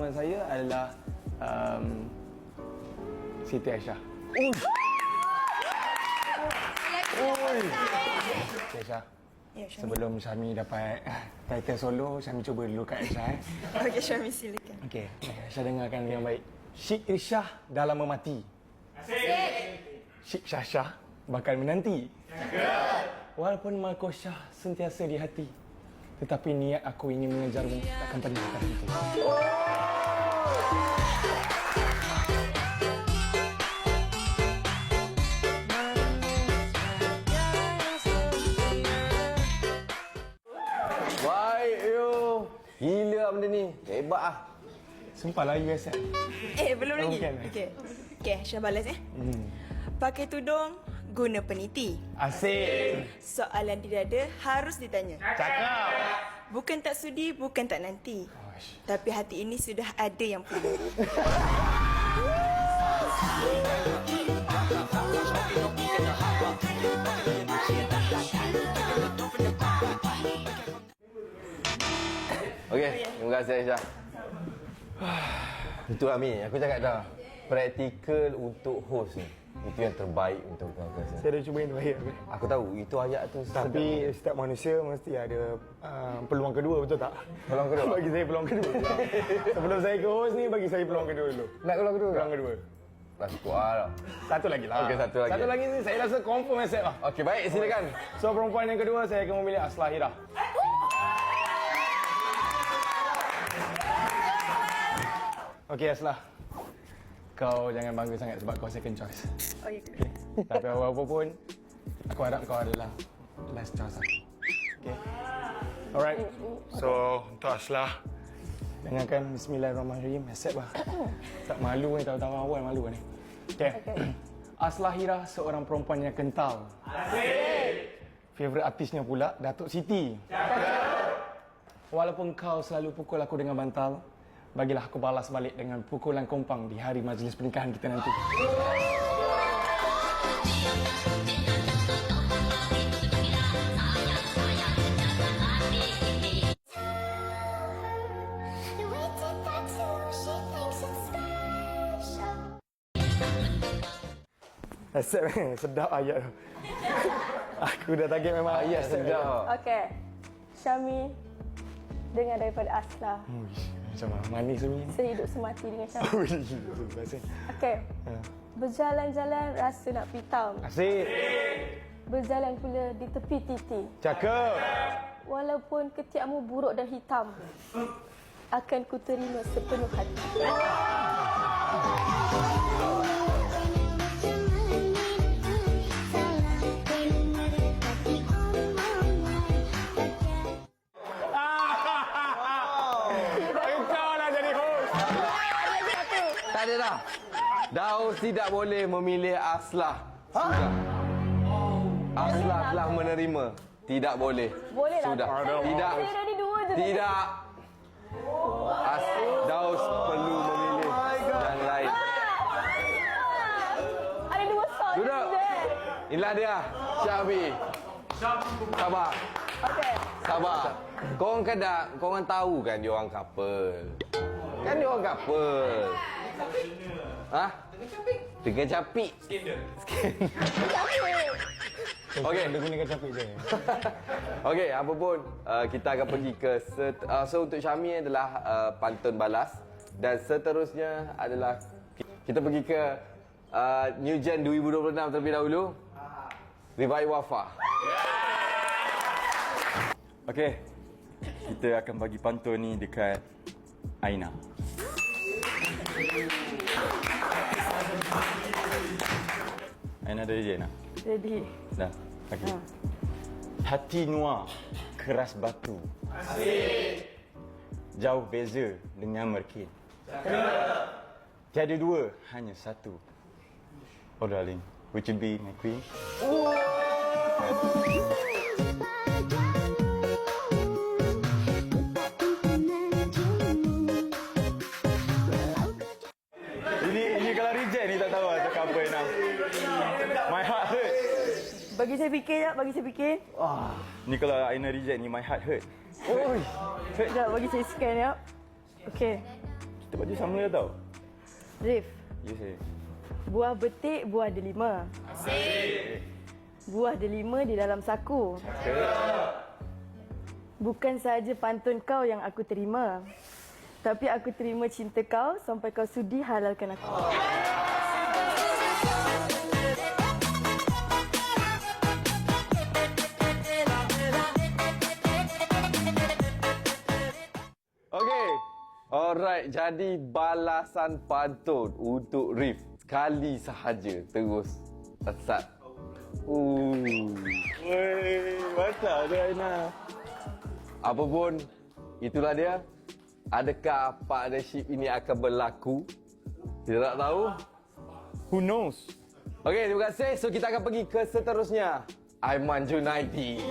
zaman saya adalah Siti Aisyah. Siti Aisyah. Ya, Syami. Sebelum Syami dapat title solo, Syami cuba dulu kat Aisyah. Okey, Syami silakan. Okey, Aisyah dengarkan dengan baik. Syik Irsyah dalam memati. Syik Syah bakal menanti. Walaupun Malkosyah sentiasa di hati, tetapi niat aku ingin mengejarmu takkan pernah terhenti. Baik, yo. Gila benda ni. Hebat ah. Sumpah lah, you accept. Belum lagi. Bukan. Okey. Okey, Syah balas Pakai tudung, guna peniti. Asyik. Soalan tidak ada harus ditanya. Cakap. Bukan tak sudi, bukan tak nanti. Tapi hati ini sudah ada yang punya. Okey, terima kasih Aisyah. Itu Ami, aku cakap dah. Praktikal untuk host ni. Itu yang terbaik untuk kau rasa. Saya dah cuba yang terbaik. Aku tahu itu ayat tu Tapi setiap manusia mesti ada peluang kedua, betul tak? Peluang kedua? Bagi saya peluang kedua. Sebelum saya ke host ni, bagi saya peluang kedua dulu. nak peluang kedua. Peluang kedua. Dah kuat lah. Satu lagi lah. Okey, satu lagi. Satu lagi ni saya rasa confirm accept lah. Okey, baik, silakan. So perempuan yang kedua saya akan memilih Aslahira. Okey Aslah. Kau jangan bangga sangat sebab kau second choice. Oh, ya. Okay. Tapi apa-apa pun, aku harap kau adalah last choice aku. Okay. Alright. So untuk Aslah, dengarkan Bismillahirrahmanirrahim. Accept lah. Tak malu ni, tahu-tahu awal malu ni. Okay. Aslahira seorang perempuan yang kental. Asyik. Favourite artisnya pula Datuk Siti. Walaupun kau selalu pukul aku dengan bantal, bagilah aku balas balik dengan pukulan kompang di hari majlis pernikahan kita nanti. Accept sedap ayat tu. Aku dah target memang Ayat sedap. Okey. Syami dengar daripada Aslah. Macam mana? Manis tu ni. Sehidup semati dengan Syami. Terima kasih. Okey. Berjalan-jalan rasa nak pitam. Asyik. Berjalan pula di tepi titi. Cakep. Walaupun ketiakmu buruk dan hitam, akan ku terima sepenuh hati. Tak ada dah. Daus tidak boleh memilih Aslah. Sudah. Aslah telah menerima. Tidak boleh. Boleh lah. Sudah. Tidak. Saya dah ni dua je. Tidak. Daus perlu memilih yang lain. Ada dua soal. Duduk. Inilah dia. Syabi. Sabar. Okey. Sabar. Korang tahu kan dia orang couple. Kan dia orang couple. Ha? Dengan capik. Skandal. Okey, Dia gunakan capik je. Okey, apa pun kita akan pergi ke so untuk Syami adalah pantun balas dan seterusnya adalah kita pergi ke New Gen 2026 terlebih dahulu. Revive Wafa. Okey. Kita akan bagi pantun ni dekat Aina. Aina dah ready, Aina? Ready. Dah. Okey. Hati noir, keras batu. Asyik. Jauh beza dengan merkin. Tiada dua, hanya satu. Oh darling, would you be my queen? Ini kalau reject ni tak tahu lah cakap apa Aina. My heart hurt. Bagi saya fikir jap, bagi saya fikir. Ni kalau Aina reject ni, my heart hurt. Sekejap, bagi saya scan jap. Okey. Kita Kita baju sama je tau. Rif, Ya, saya. buah betik, buah delima. Buah delima di dalam saku. Bukan sahaja pantun kau yang aku terima, tapi aku terima cinta kau sampai kau sudi halalkan aku. Okey. Alright, jadi balasan pantun untuk Rif sekali sahaja terus start. Weh, mantap tu Aina. Apa pun, itulah dia. Adakah partnership ini akan berlaku? Kita tak tahu. Who knows? Okey, terima kasih. So, kita akan pergi ke seterusnya. Aiman Junaidi.